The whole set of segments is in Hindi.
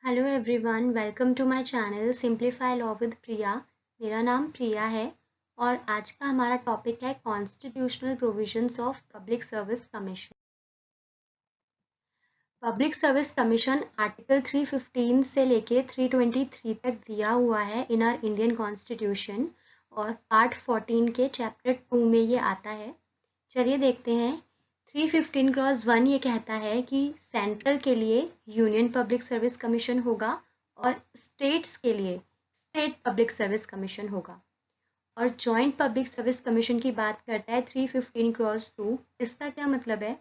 Hello everyone, welcome to my channel simplify law with Priya. मेरा नाम प्रिया है और आज का हमारा टॉपिक है constitutional provisions of public service commission. Public service commission article 315 से लेके 323 तक दिया हुआ है इन आर इंडियन कॉन्स्टिट्यूशन और पार्ट 14 के चैप्टर 2 में ये आता है। चलिए देखते हैं। 315 क्रॉस 1 ये कहता है कि सेंट्रल के लिए यूनियन पब्लिक सर्विस कमीशन होगा और स्टेट्स के लिए स्टेट पब्लिक सर्विस कमीशन होगा। और जॉइंट पब्लिक सर्विस कमीशन की बात करता है 315 क्रॉस 2। इसका क्या मतलब है?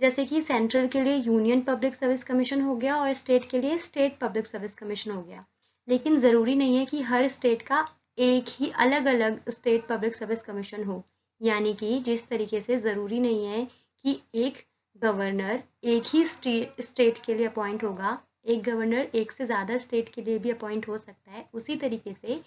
जैसे कि सेंट्रल के लिए यूनियन पब्लिक सर्विस कमीशन हो गया और स्टेट के लिए स्टेट पब्लिक सर्विस कमीशन हो गया, लेकिन ज़रूरी नहीं है कि हर स्टेट का एक ही अलग अलग स्टेट पब्लिक सर्विस कमीशन हो। यानी कि जिस तरीके से ज़रूरी नहीं है कि एक गवर्नर एक ही स्टेट के लिए अपॉइंट होगा, एक गवर्नर एक से ज़्यादा स्टेट के लिए भी अपॉइंट हो सकता है, उसी तरीके से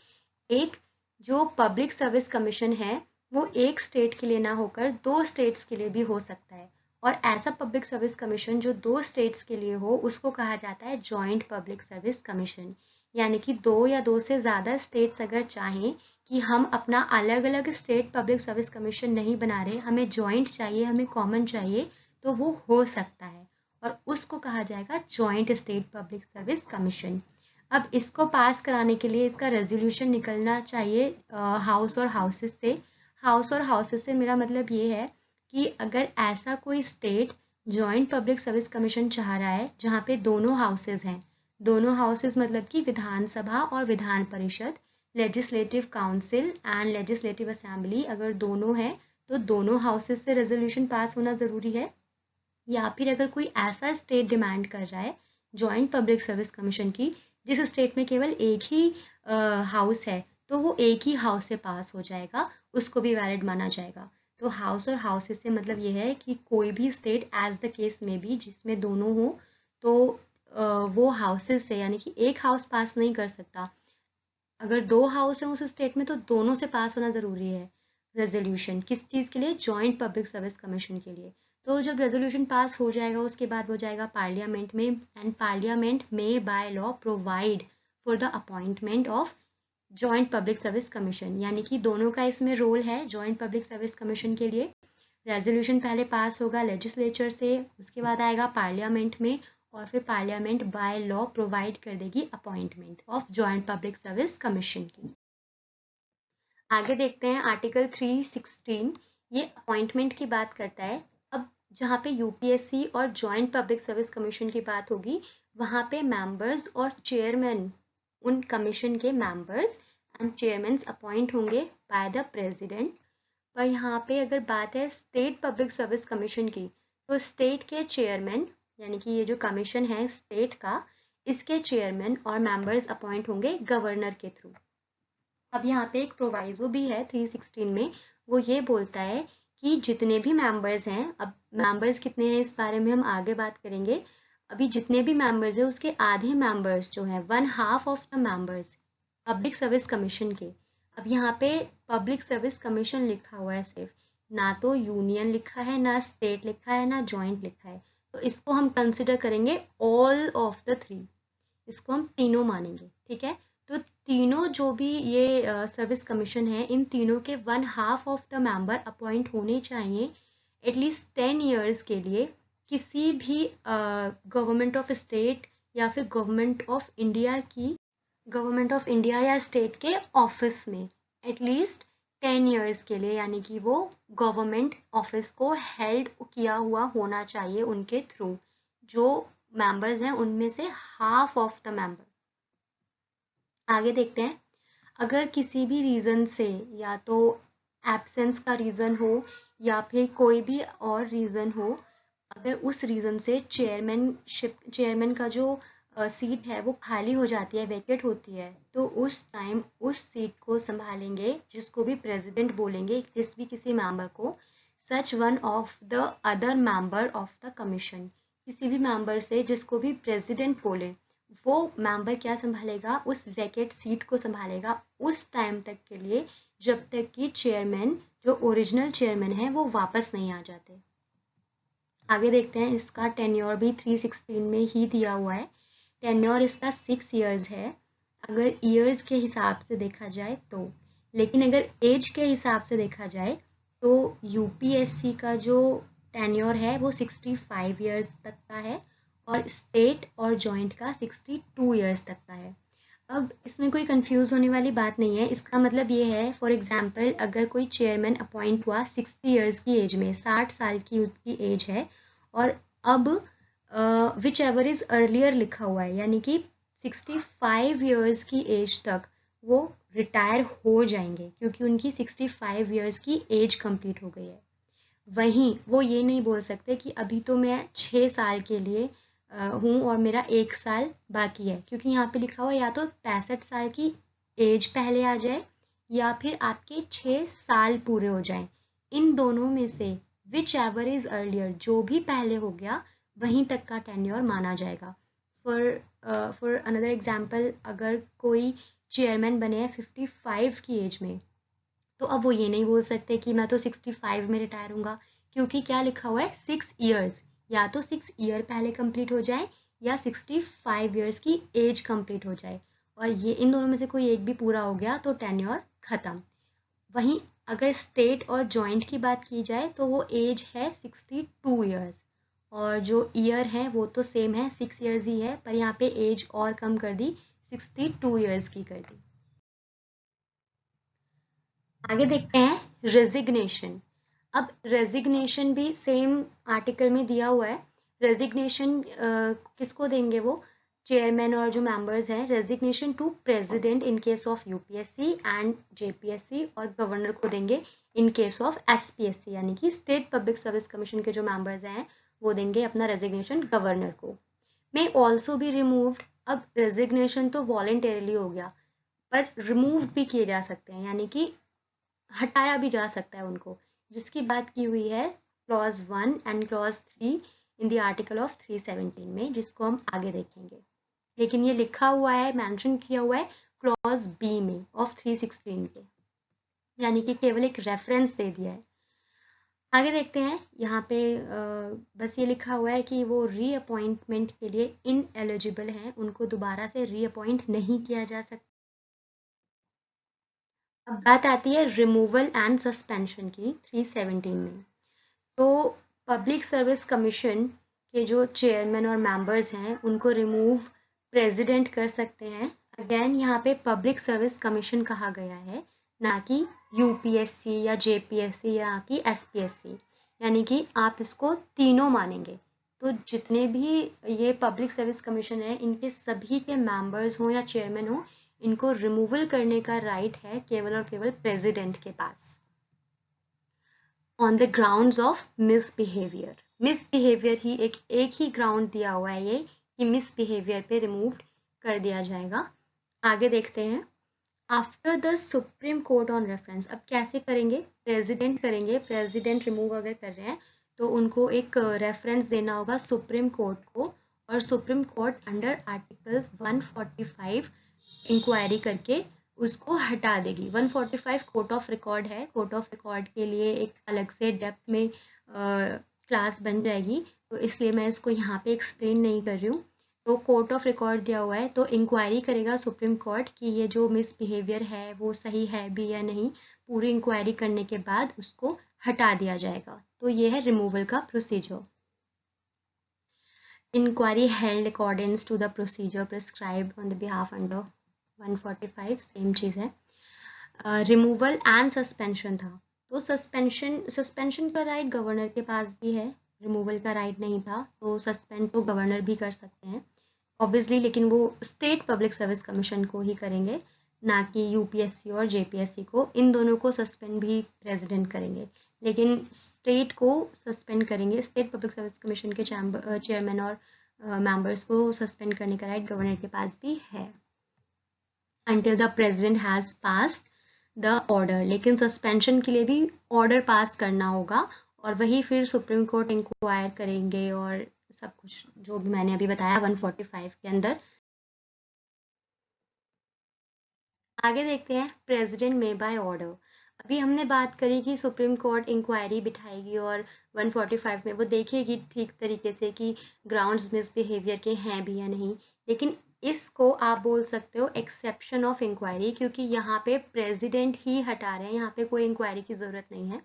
एक जो पब्लिक सर्विस कमीशन है वो एक स्टेट के लिए ना होकर दो स्टेट्स के लिए भी हो सकता है। और ऐसा पब्लिक सर्विस कमीशन जो दो स्टेट्स के लिए हो उसको कहा जाता है जॉइंट पब्लिक सर्विस कमीशन। यानी कि दो या दो से ज़्यादा स्टेट्स अगर चाहें कि हम अपना अलग अलग स्टेट पब्लिक सर्विस कमीशन नहीं बना रहे, हमें जॉइंट चाहिए, हमें कॉमन चाहिए, तो वो हो सकता है और उसको कहा जाएगा joint state public service commission. अब इसको पास कराने के लिए इसका रेजोल्यूशन निकलना चाहिए हाउस और हाउसेस से। हाउस और हाउसेस से मेरा मतलब ये है कि अगर ऐसा कोई state joint public service commission चाह रहा है जहाँ पे दोनों हाउसेस हैं, दोनों हाउसेस मतलब कि विधानसभा और Vidhan Parishad, legislative council and legislative assembly, अगर दोनों हैं तो दोनों हाउसेस से रेजोल्यूशन पास होना ज़रूरी है। या फिर अगर कोई ऐसा स्टेट डिमांड कर रहा है जॉइंट पब्लिक सर्विस कमीशन की जिस स्टेट में केवल एक ही हाउस है, तो वो एक ही हाउस से पास हो जाएगा, उसको भी वैलिड माना जाएगा। तो हाउस और हाउसेस से मतलब ये है कि कोई भी स्टेट एज द केस में भी जिसमें दोनों हो, तो वो हाउसेस से यानी कि एक हाउस पास नहीं कर सकता। अगर दो हाउस हैं उस स्टेट में तो दोनों से पास होना ज़रूरी है रेजोल्यूशन। किस चीज़ के लिए? जॉइंट पब्लिक सर्विस कमीशन के लिए। तो जब रेजोल्यूशन पास हो जाएगा उसके बाद हो जाएगा पार्लियामेंट में, एंड पार्लियामेंट में by law provide for the appointment of joint public service commission. यानी कि दोनों का इसमें रोल है जॉइंट पब्लिक सर्विस कमीशन के लिए। रेजोल्यूशन पहले पास होगा लेजिस्लेचर से, उसके बाद आएगा पार्लियामेंट में और फिर पार्लियामेंट बाय लॉ प्रोवाइड कर देगी appointment of joint public service commission की। आगे देखते हैं आर्टिकल 316, ये अपॉइंटमेंट की बात करता है। अब जहाँ पे यूपीएससी और जॉइंट पब्लिक सर्विस कमीशन की बात होगी वहाँ पे मेंबर्स और चेयरमैन, उन कमीशन के मेंबर्स एंड चेयरमैन अपॉइंट होंगे बाय द प्रेसिडेंट। पर यहाँ पे अगर बात है स्टेट पब्लिक सर्विस कमीशन की, तो स्टेट के चेयरमैन यानी कि ये जो कमीशन है स्टेट का, इसके चेयरमैन और मेंबर्स अपॉइंट होंगे गवर्नर के थ्रू। अब यहाँ पे एक प्रोवाइजो भी है 316 में, वो ये बोलता है कि जितने भी मेंबर्स हैं, अब मेंबर्स कितने हैं इस बारे में हम आगे बात करेंगे, अभी जितने भी मेंबर्स हैं उसके आधे मेंबर्स जो हैं, 1/2 of the members public service commission के। अब यहाँ पे पब्लिक सर्विस कमीशन लिखा हुआ है सिर्फ, ना तो यूनियन लिखा है, ना स्टेट लिखा है, ना जॉइंट लिखा है, तो इसको हम कंसिडर करेंगे ऑल ऑफ द थ्री, इसको हम तीनों मानेंगे। ठीक है, तो तीनों जो भी ये सर्विस कमीशन है, इन तीनों के 1/2 ऑफ द मेंबर अपॉइंट होने चाहिए एटलीस्ट 10 ईयर्स के लिए किसी भी गवर्नमेंट ऑफ स्टेट या फिर गवर्नमेंट ऑफ इंडिया या स्टेट के ऑफिस में एटलीस्ट 10 ईयर्स के लिए, यानी कि वो गवर्नमेंट ऑफिस को हेल्ड किया हुआ होना चाहिए उनके थ्रू। जो मेंबर्स हैं उनमें से हाफ ऑफ द मेंबर। आगे देखते हैं, अगर किसी भी रीज़न से, या तो एब्सेंस का रीज़न हो या फिर कोई भी और रीज़न हो, अगर उस रीज़न से चेयरमैन का जो सीट है वो खाली हो जाती है, वैकेट होती है, तो उस टाइम उस सीट को संभालेंगे, जिसको भी प्रेसिडेंट बोलेंगे, जिस भी किसी मेंबर को, such one of the other member of the commission, किसी भी मेंबर से जिसको भी प्रेसिडेंट बोले, वो मेंबर क्या संभालेगा? उस वैकेट सीट को संभालेगा उस टाइम तक के लिए जब तक कि चेयरमैन, जो ओरिजिनल चेयरमैन है, वो वापस नहीं आ जाते। आगे देखते हैं, इसका टेन्योर भी 316 में ही दिया हुआ है। टेन्योर इसका 6 इयर्स है अगर ईयर्स के हिसाब से देखा जाए तो, लेकिन अगर एज के हिसाब से देखा जाए तो यूपीएससी का जो टेन्योर है वो 65 इयर्स तक का है और स्टेट और जॉइंट का 62 इयर्स तक का है। अब इसमें कोई कंफ्यूज होने वाली बात नहीं है। इसका मतलब ये है, फॉर एग्जांपल अगर कोई चेयरमैन अपॉइंट हुआ 60 इयर्स की एज में, 60 साल की उसकी एज है, और अब विच एवर इज अर्लियर लिखा हुआ है, यानी कि 65 इयर्स की एज तक वो रिटायर हो जाएंगे क्योंकि उनकी 65 इयर्स की एज कंप्लीट हो गई है। वहीं वो ये नहीं बोल सकते कि अभी तो मैं 6 साल के लिए हूँ और मेरा 1 साल बाकी है, क्योंकि यहाँ पे लिखा हुआ या तो 65 साल की एज पहले आ जाए या फिर आपके 6 साल पूरे हो जाएं। इन दोनों में से विच एवर इज अर्लियर, जो भी पहले हो गया वहीं तक का टेन्योर माना जाएगा। फॉर अनदर एग्जाम्पल, अगर कोई चेयरमैन बने हैं 55 की एज में, तो अब वो ये नहीं बोल सकते कि मैं तो 65 में रिटायर हूँगा, क्योंकि क्या लिखा हुआ है 6 इयर्स, या तो 6 ईयर पहले कंप्लीट हो जाए या 65 इयर्स की एज कंप्लीट हो जाए, और ये इन दोनों में से कोई एक भी पूरा हो गया तो टेन्योर खत्म। वहीं अगर स्टेट और जॉइंट की बात की जाए तो वो एज है 62 इयर्स, और जो ईयर है वो तो सेम है, 6 इयर्स ही है, पर यहाँ पे एज और कम कर दी, 62 इयर्स की कर दी। आगे देखते हैं रेजिग्नेशन। अब रेजिग्नेशन भी सेम आर्टिकल में दिया हुआ है। रेजिग्नेशन किसको देंगे, वो चेयरमैन और जो मेंबर्स हैं, resignation to president in case of UPSC and JPSC, और गवर्नर को देंगे इन केस ऑफ एसपीएससी, यानी कि स्टेट पब्लिक सर्विस कमीशन के जो मेंबर्स हैं वो देंगे अपना रेजिग्नेशन गवर्नर को। May also be removed. अब रेजिग्नेशन तो वॉलेंटरीली हो गया, पर रिमूव भी किए जा सकते हैं, यानी कि हटाया भी जा सकता है उनको, जिसकी बात की हुई है clause 1 and clause 3 in the article of 317 में, जिसको हम आगे देखेंगे। लेकिन ये लिखा हुआ है, मेंशन किया हुआ है क्लॉज बी में ऑफ 316 के, यानी कि केवल एक रेफरेंस दे दिया है। आगे देखते हैं, यहाँ पे बस ये लिखा हुआ है कि वो रीअपॉइंटमेंट के लिए इनएलिजिबल हैं, उनको दोबारा से रीअपॉइंट नहीं किया जा सकता। अब बात आती है रिमूवल एंड सस्पेंशन की 317 में। तो पब्लिक सर्विस कमीशन के जो चेयरमैन और मेंबर्स हैं उनको रिमूव प्रेसिडेंट कर सकते हैं। अगेन यहाँ पे पब्लिक सर्विस कमीशन कहा गया है, ना कि यूपीएससी या जेपीएससी या कि एसपीएससी, यानी कि आप इसको तीनों मानेंगे। तो जितने भी ये पब्लिक सर्विस कमीशन है, इनके सभी के मेंबर्स हों या चेयरमैन हों, इनको रिमूवल करने का राइट है केवल और केवल प्रेसिडेंट के पास, on the grounds of misbehaviour. Misbehaviour ही एक ही ग्राउंड दिया हुआ है ये कि मिसबिहेवियर पे रिमूव कर दिया जाएगा। आगे देखते हैं, after the supreme court on reference. अब कैसे करेंगे, प्रेसिडेंट करेंगे, प्रेसिडेंट रिमूव अगर कर रहे हैं तो उनको एक रेफरेंस देना होगा सुप्रीम कोर्ट को, और Supreme Court under article 145 inquiry करके उसको हटा देगी। 145 कोर्ट ऑफ रिकॉर्ड है, कोर्ट ऑफ रिकॉर्ड के लिए एक अलग से डेप्थ में क्लास बन जाएगी, तो इसलिए मैं इसको यहाँ पे एक्सप्लेन नहीं कर रही हूँ। तो कोर्ट ऑफ रिकॉर्ड दिया हुआ है, तो इंक्वायरी करेगा सुप्रीम कोर्ट कि ये जो मिसबिहेवियर है वो सही है भी या नहीं। पूरी इंक्वायरी करने के बाद उसको हटा दिया जाएगा। तो ये है रिमूवल का procedure. Inquiry held according to the procedure prescribed on the behalf under 145, same चीज़ है। रिमूवल एंड सस्पेंशन था, तो सस्पेंशन का राइट गवर्नर के पास भी है, रिमूवल का राइट नहीं था, तो सस्पेंड तो गवर्नर भी कर सकते हैं ऑब्वियसली, लेकिन वो स्टेट पब्लिक सर्विस कमीशन को ही करेंगे, ना कि यूपीएससी और जेपीएससी को। इन दोनों को सस्पेंड भी प्रेसिडेंट करेंगे, लेकिन स्टेट को सस्पेंड करेंगे, स्टेट पब्लिक सर्विस कमीशन के चेयरमैन और मेंबर्स को सस्पेंड करने का राइट गवर्नर के पास भी है until the president has passed the order। लेकिन सस्पेंशन के लिए भी ऑर्डर पास करना होगा, और वही फिर सुप्रीम कोर्ट इंक्वायर करेंगे और सब कुछ जो भी मैंने अभी बताया 145 के अंदर। आगे देखते हैं, प्रेसिडेंट मे बाय ऑर्डर। अभी हमने बात करी कि सुप्रीम कोर्ट इंक्वायरी बिठाएगी और 145 में वो देखेगी ठीक तरीके से कि ग्राउंड्स मिसबिहेवियर के हैं भी या नहीं, लेकिन इसको आप बोल सकते हो एक्सेप्शन ऑफ इंक्वायरी, क्योंकि यहाँ पे प्रेसिडेंट ही हटा रहे हैं, यहाँ पे कोई इंक्वायरी की ज़रूरत नहीं है।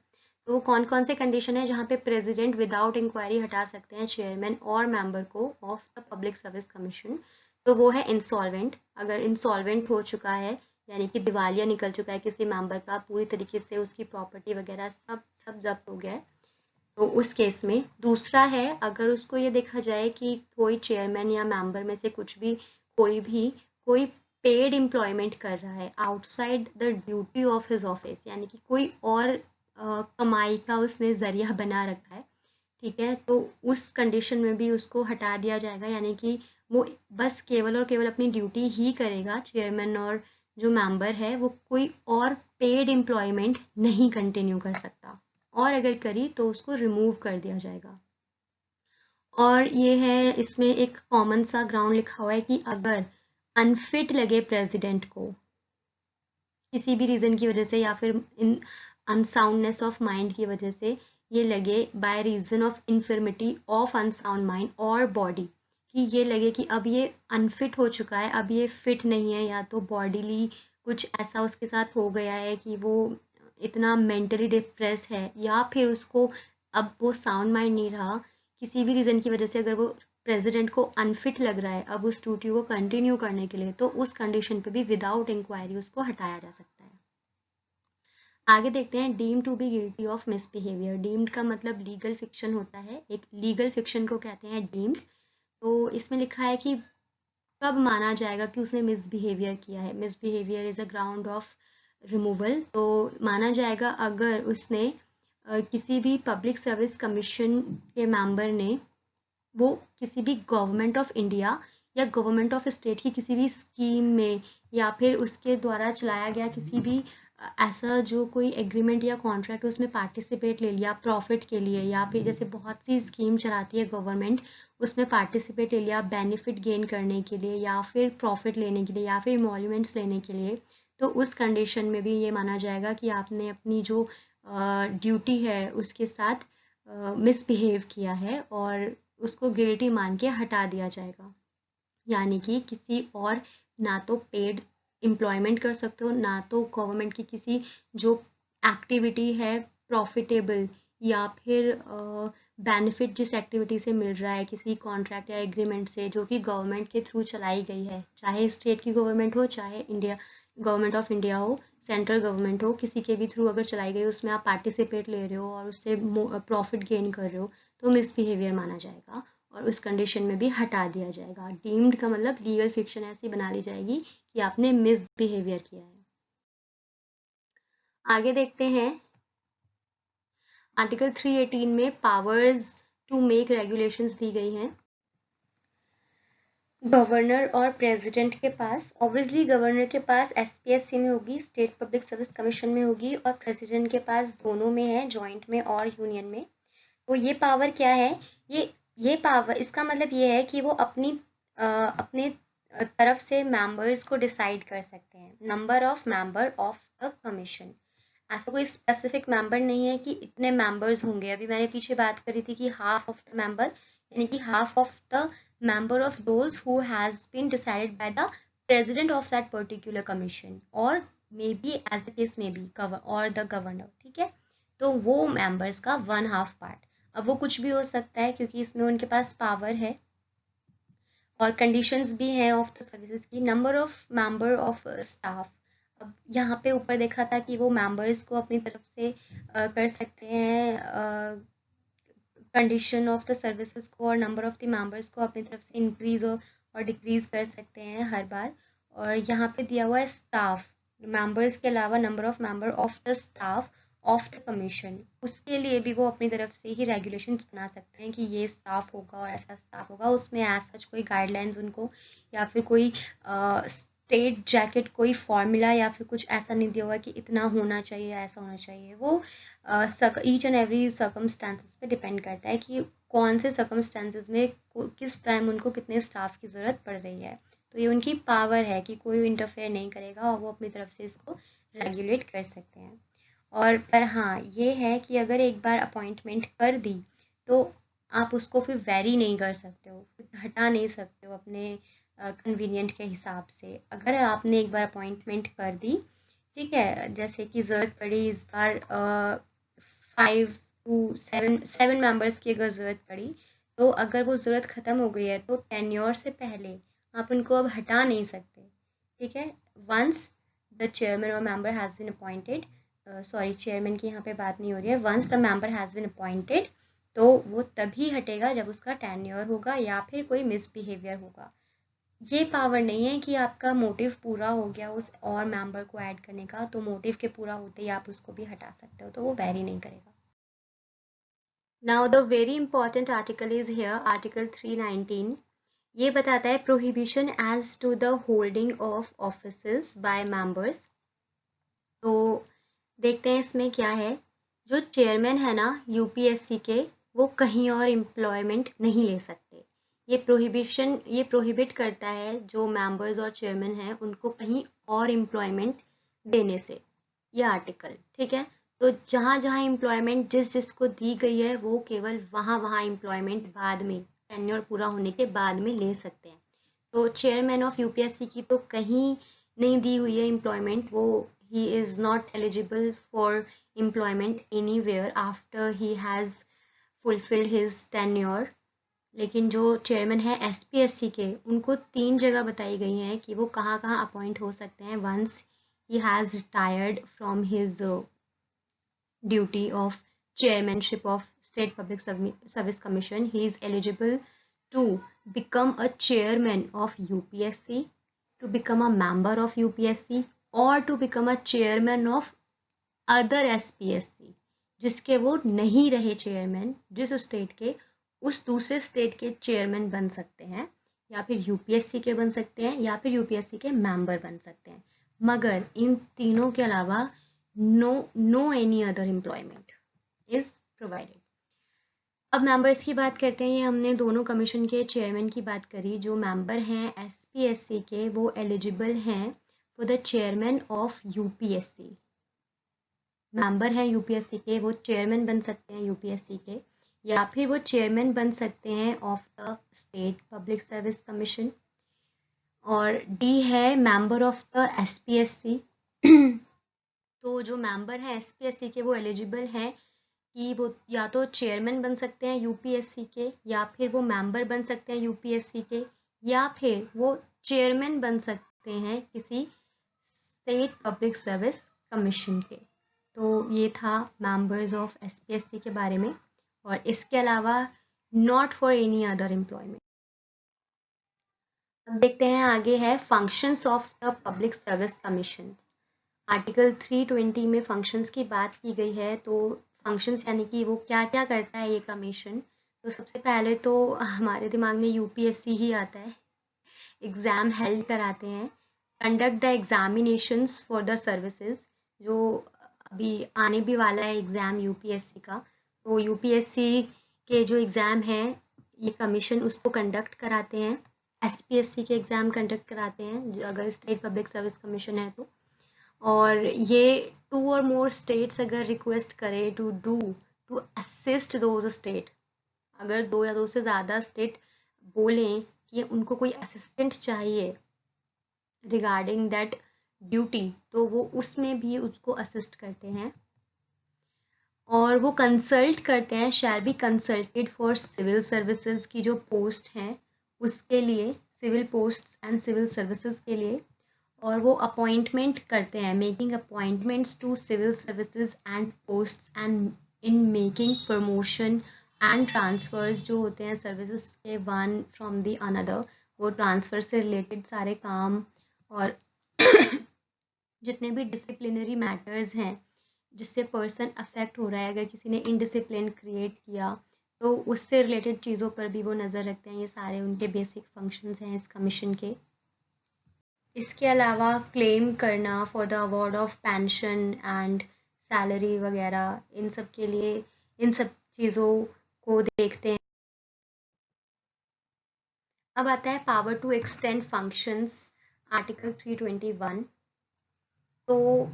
तो वो कौन कौन से कंडीशन है जहाँ पे प्रेसिडेंट विदाउट इंक्वायरी हटा सकते हैं चेयरमैन और मेंबर को of the public service commission? तो वो है इंसॉल्वेंट। अगर इंसॉल्वेंट हो चुका है, यानी कि दिवालिया निकल चुका है किसी मेंबर का, पूरी तरीके से उसकी प्रॉपर्टी वगैरह सब सब जब्त हो गया है, तो उस केस में। दूसरा है, अगर उसको ये देखा जाए कि कोई चेयरमैन या मेंबर में से कोई पेड एम्प्लॉयमेंट कर रहा है outside the duty of his office, यानी कि कोई और कमाई का उसने जरिया बना रखा है, ठीक है, तो उस कंडीशन में भी उसको हटा दिया जाएगा, यानी कि वो बस केवल और केवल अपनी ड्यूटी ही करेगा, चेयरमैन और जो मेंबर है वो कोई और पेड एम्प्लॉयमेंट नहीं कंटिन्यू कर सकता, और अगर करी तो उसको रिमूव कर दिया जाएगा। और ये है, इसमें एक कॉमन सा ग्राउंड लिखा हुआ है कि अगर अनफिट लगे प्रेसिडेंट को किसी भी रीज़न की वजह से, या फिर इन अनसाउंडनेस ऑफ माइंड की वजह से ये लगे, by reason of infirmity of unsound mind और बॉडी, कि ये लगे कि अब ये अनफिट हो चुका है, अब ये फिट नहीं है, या तो बॉडीली कुछ ऐसा उसके साथ हो गया है कि वो इतना मेंटली डिप्रेस है, या फिर उसको अब वो साउंड माइंड नहीं रहा, किसी भी रीज़न की वजह से अगर वो प्रेसिडेंट को अनफिट लग रहा है अब उस ड्यूटी को कंटिन्यू करने के लिए, तो उस कंडीशन पे भी विदाउट इंक्वायरी उसको हटाया जा सकता है। आगे देखते हैं, deemed to be guilty of misbehaviour. Deemed का मतलब लीगल फिक्शन होता है, एक लीगल फिक्शन को कहते हैं डीम्ड। तो इसमें लिखा है कि कब माना जाएगा कि उसने मिसबिहेवियर किया है। Misbehaviour is a ground of removal. तो माना जाएगा अगर उसने किसी भी पब्लिक सर्विस कमीशन के मेंबर ने वो किसी भी गवर्नमेंट ऑफ इंडिया या गवर्नमेंट ऑफ स्टेट की किसी भी स्कीम में, या फिर उसके द्वारा चलाया गया किसी भी ऐसा जो कोई एग्रीमेंट या कॉन्ट्रैक्ट उसमें पार्टिसिपेट ले लिया प्रॉफिट के लिए, या फिर जैसे बहुत सी स्कीम चलाती है गवर्नमेंट, उसमें पार्टिसिपेट ले लिया बेनिफिट गेन करने के लिए, या फिर प्रॉफिट लेने के लिए, या फिर इमोल्यूमेंट्स लेने के लिए, तो उस कंडीशन में भी ये माना जाएगा कि आपने अपनी जो ड्यूटी है उसके साथ मिसबिहेव किया है, और उसको गिल्टी मान के हटा दिया जाएगा। यानी कि किसी और, ना तो पेड एम्प्लॉयमेंट कर सकते हो, ना तो गवर्नमेंट की किसी जो एक्टिविटी है प्रॉफिटेबल, या फिर बेनिफिट जिस एक्टिविटी से मिल रहा है किसी कॉन्ट्रैक्ट या एग्रीमेंट से जो कि गवर्नमेंट के थ्रू चलाई गई है, चाहे स्टेट की गवर्नमेंट हो, चाहे इंडिया गवर्नमेंट ऑफ इंडिया हो, सेंट्रल गवर्नमेंट हो, किसी के भी थ्रू अगर चलाई गई उसमें आप पार्टिसिपेट ले रहे हो और उससे प्रॉफिट गेन कर रहे हो, तो मिसबिहेवियर माना जाएगा और उस कंडीशन में भी हटा दिया जाएगा। डीम्ड का मतलब लीगल फिक्शन ऐसी बना ली जाएगी कि आपने मिसबिहेवियर किया है। आगे देखते हैं, आर्टिकल 318 में पावर्स टू मेक रेगुलेशंस दी गई हैं। गवर्नर और प्रेसिडेंट के पास, ऑब्वियसली गवर्नर के पास एसपीएससी में होगी, स्टेट पब्लिक सर्विस कमीशन में होगी, और प्रेसिडेंट के पास दोनों में है, जॉइंट में और यूनियन में। तो ये पावर क्या है, ये पावर, इसका मतलब ये है कि वो अपने तरफ से मेंबर्स को डिसाइड कर सकते हैं, number of member of the commission. ऐसा कोई स्पेसिफिक मेंबर नहीं है कि इतने मेंबर्स होंगे। अभी मैंने पीछे बात करी थी कि हाफ ऑफ द मेंबर, यानी कि half of the member of those who has been decided by the president of that particular commission, और may be as the case may be और द गवर्नर, ठीक है। तो वो मेंबर्स का 1/2 पार्ट, अब वो कुछ भी हो सकता है क्योंकि इसमें उनके पास पावर है, और कंडीशंस भी हैं ऑफ द सर्विसेज की। Number of member of staff, अब यहाँ पे ऊपर देखा था कि वो मेंबर्स को अपनी तरफ से कर सकते हैं कंडीशन ऑफ द सर्विसेज को, और नंबर ऑफ द मेंबर्स को अपनी तरफ से इंक्रीज और डिक्रीज कर सकते हैं हर बार। और यहाँ पे दिया हुआ है स्टाफ मेंबर्स के अलावा number of member of the staff of the commission, उसके लिए भी वो अपनी तरफ से ही रेगुलेशन बना सकते हैं कि ये स्टाफ होगा और ऐसा स्टाफ होगा। उसमें एज सच कोई गाइडलाइंस उनको या फिर कोई स्ट्रेट जैकेट कोई फॉर्मूला या फिर कुछ ऐसा नहीं दिया हुआ कि इतना होना चाहिए ऐसा होना चाहिए। वो ईच एंड एवरी सर्कमस्टांसेस पे डिपेंड करता है कि कौन से सर्कमस्टांसेस में किस टाइम उनको कितने स्टाफ की ज़रूरत पड़ रही है। तो ये उनकी पावर है कि कोई इंटरफेयर नहीं करेगा और वो अपनी तरफ से इसको रेगुलेट कर सकते हैं। और पर हाँ ये है कि अगर एक बार अपॉइंटमेंट कर दी तो आप उसको फिर वेरी नहीं कर सकते हो, हटा नहीं सकते हो अपने कन्वीनियंट के हिसाब से। अगर आपने एक बार अपॉइंटमेंट कर दी, ठीक है, जैसे कि ज़रूरत पड़ी इस बार 5 to 7 मेंबर्स की अगर ज़रूरत पड़ी, तो अगर वो ज़रूरत ख़त्म हो गई है तो टेन्योर से पहले आप उनको अब हटा नहीं सकते, ठीक है। वंस द चेयरमैन और member has been appointed, sorry chairman की यहाँ पे बात नहीं हो रही है, once the member has been appointed, तो वो तभी हटेगा जब उसका टेन्योर होगा या फिर कोई मिसबिहेवियर होगा। ये पावर नहीं है कि आपका मोटिव पूरा हो गया उस और मेंबर को ऐड करने का, तो मोटिव के पूरा होते ही आप उसको भी हटा सकते हो, तो वो वेरी नहीं करेगा। Now the very important article is here, article 319। ये बताता है prohibition as to the holding of offices by members. तो देखते हैं इसमें क्या है। जो चेयरमैन है ना यूपीएससी के, वो कहीं और एम्प्लॉयमेंट नहीं ले सकते। ये प्रोहिबिट करता है जो मेंबर्स और चेयरमैन हैं उनको कहीं और एम्प्लॉयमेंट देने से, ये आर्टिकल, ठीक है। तो जहाँ जहाँ एम्प्लॉयमेंट जिस जिसको दी गई है वो केवल वहाँ वहाँ एम्प्लॉयमेंट बाद में टेन्योर पूरा होने के बाद में ले सकते हैं। तो चेयरमैन ऑफ यूपीएससी की तो कहीं नहीं दी हुई है एम्प्लॉयमेंट, वो he is not eligible for employment anywhere after he has fulfilled his tenure। लेकिन जो चेयरमैन है एसपीएससी के, उनको 3 जगह बताई गई हैं कि वो कहाँ कहाँ अपॉइंट हो सकते हैं once he has retired from his duty of chairmanship of State Public Service Commission. He is eligible to become a chairman of UPSC, to become a member of UPSC, or to become a chairman of other SPSC, जिसके वो नहीं रहे चेयरमैन, जिस स्टेट के, उस दूसरे स्टेट के चेयरमैन बन सकते हैं, या फिर यूपीएससी के बन सकते हैं, या फिर यूपीएससी के मेंबर बन सकते हैं। मगर इन तीनों के अलावा no any other employment is provided. अब मेंबर्स की बात करते हैं। ये हमने दोनों कमीशन के चेयरमैन की बात करी। जो मेंबर हैं एसपीएससी के, वो एलिजिबल हैं for the chairman of UPSC. Member हैं यूपीएससी के, वो चेयरमैन बन सकते हैं यूपीएससी के, या फिर वो चेयरमैन बन सकते हैं of the state public service commission. और डी है मेंबर ऑफ द एसपीएससी। तो जो मेंबर हैं एसपीएससी के, वो एलिजिबल हैं कि वो या तो चेयरमैन बन सकते हैं यूपीएससी के, या फिर वो मेंबर बन सकते हैं यूपीएससी के, या फिर वो चेयरमैन बन सकते हैं किसी स्टेट पब्लिक सर्विस कमीशन के। तो ये था मेंबर्स ऑफ एसपीएससी के बारे में, और इसके अलावा not for any other employment. अब देखते हैं आगे है functions of the public service commission. Article 320 में फंक्शंस की बात की गई है। तो फंक्शंस यानी कि वो क्या क्या करता है ये कमीशन। तो सबसे पहले तो हमारे दिमाग में यूपीएससी ही आता है। एग्ज़ाम हेल्ड कराते हैं, conduct the examinations for the services. जो अभी आने भी वाला है एग्ज़ाम यूपीएससी का, तो यूपीएससी के जो एग्ज़ाम हैं ये कमीशन उसको कंडक्ट कराते हैं। एसपीएससी के एग्ज़ाम कंडक्ट कराते हैं अगर स्टेट पब्लिक सर्विस कमीशन है तो। और ये 2 और मोर स्टेट्स अगर रिक्वेस्ट करे टू असिस्ट दोज स्टेट, अगर 2 या 2 से ज़्यादा स्टेट बोलें कि उनको कोई असिस्टेंट चाहिए रिगार्डिंग दैट ड्यूटी, तो वो उसमें भी उसको असिस्ट करते हैं। और वो कंसल्ट करते हैं, shall be consulted for civil services की जो पोस्ट हैं उसके लिए, civil post and civil services के लिए। और वो अपॉइंटमेंट करते हैं, making appointments to civil services and posts and in making promotion and transfers जो होते हैं सर्विसेज के वन फ्रॉम द अनदर, वो ट्रांसफ़र से रिलेटेड सारे काम, और जितने भी डिसिप्लिनरी मैटर्स हैं जिससे पर्सन अफेक्ट हो रहा है, अगर किसी ने इनडिसिप्लिन क्रिएट किया तो उससे रिलेटेड चीज़ों पर भी वो नज़र रखते हैं। ये सारे उनके बेसिक फंक्शंस हैं इस कमीशन के। इसके अलावा क्लेम करना for the award of pension and salary वगैरह, इन सब के लिए इन सब चीज़ों को देखते हैं। अब आता है power to extend functions, article 321। तो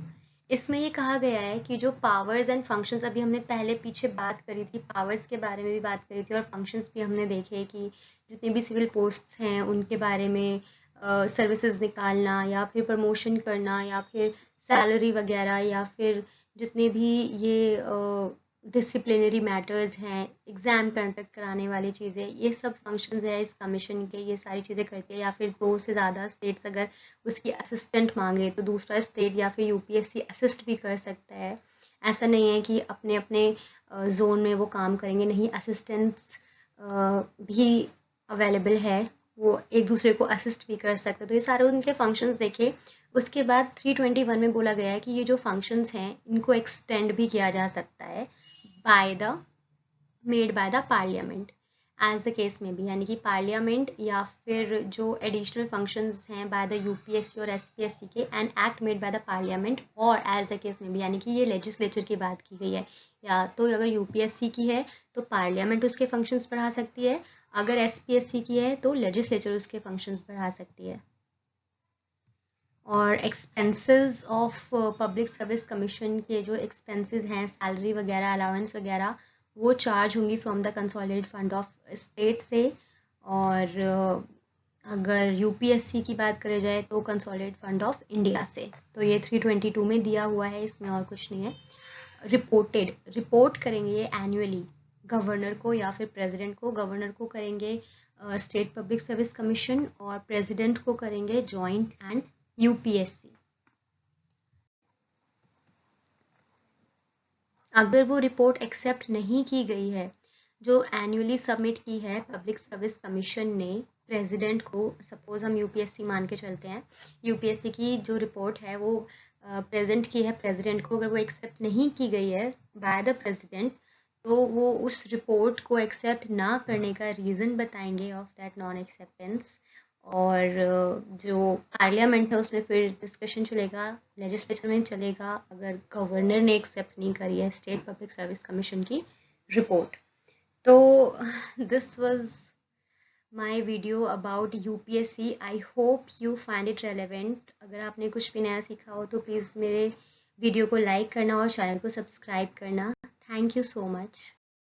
इसमें ये कहा गया है कि जो पावर्स एंड फंक्शंस, अभी हमने पहले पीछे बात करी थी, पावर्स के बारे में भी बात करी थी और फंक्शंस भी हमने देखे कि जितने भी सिविल पोस्ट्स हैं उनके बारे में सर्विसेज निकालना या फिर प्रमोशन करना या फिर सैलरी वगैरह या फिर जितने भी ये डिसिप्लिनरी मैटर्स हैं, एग्ज़ाम कंडक्ट कराने वाली चीज़ें, ये सब फंक्शंस है इस कमीशन के, ये सारी चीज़ें करती है। या फिर 2 से ज़्यादा स्टेट्स अगर उसकी असिस्टेंट मांगे तो दूसरा स्टेट या फिर यूपीएससी असिस्ट भी कर सकता है। ऐसा नहीं है कि अपने अपने जोन में वो काम करेंगे, नहीं, असिस्टेंट्स भी अवेलेबल है, वो एक दूसरे को असिस्ट भी कर सकते हैं। तो ये सारे उनके फंक्शंस देखे। उसके बाद 321 में बोला गया है कि ये जो फंक्शंस हैं इनको एक्सटेंड भी किया जा सकता है by the made by the parliament as the case में भी, यानी कि पार्लियामेंट या फिर जो एडिशनल फंक्शंस हैं बाय द यूपीएससी और एसपीएससी के, and act made by the parliament और एज द केस में भी, यानी कि ये लेजिस्लेचर की बात की गई है। या तो अगर यूपीएससी की है तो पार्लियामेंट उसके फंक्शंस बढ़ा सकती है, अगर एसपीएससी की है तो लेजिस्लेचर उसके फंक्शंस बढ़ा सकती है। और expenses of public service commission के जो एक्सपेंसेस हैं, सैलरी वगैरह, अलाउंस वगैरह, वो चार्ज होंगी from the consolidated fund of state से। और अगर यूपीएससी की बात करें जाए तो कंसोलिडेटेड फंड ऑफ इंडिया से। तो ये 322 में दिया हुआ है, इसमें और कुछ नहीं है। रिपोर्ट करेंगे ये एनुअली गवर्नर को या फिर प्रेसिडेंट को। गवर्नर को करेंगे स्टेट पब्लिक सर्विस कमीशन और प्रेसिडेंट को करेंगे जॉइंट एंड यूपीएससी। अगर वो रिपोर्ट एक्सेप्ट नहीं की गई है, जो एनुअली सबमिट की है पब्लिक सर्विस कमीशन ने प्रेसिडेंट को, सपोज हम यूपीएससी मान के चलते हैं, यूपीएससी की जो रिपोर्ट है वो प्रेजेंट की है प्रेसिडेंट को, अगर वो एक्सेप्ट नहीं की गई है बाय द प्रेसिडेंट, तो वो उस रिपोर्ट को एक्सेप्ट ना करने का रीज़न बताएंगे ऑफ दैट नॉन एक्सेप्टेंस। और जो पार्लियामेंट है उसमें फिर डिस्कशन चलेगा, लेजिस्लेचर में चलेगा, अगर गवर्नर ने एक्सेप्ट नहीं करी है स्टेट पब्लिक सर्विस कमीशन की रिपोर्ट। तो this was my video about UPSC. I hope you find it relevant. अगर आपने कुछ भी नया सीखा हो तो प्लीज़ मेरे वीडियो को लाइक करना और चैनल को सब्सक्राइब करना। Thank you so much.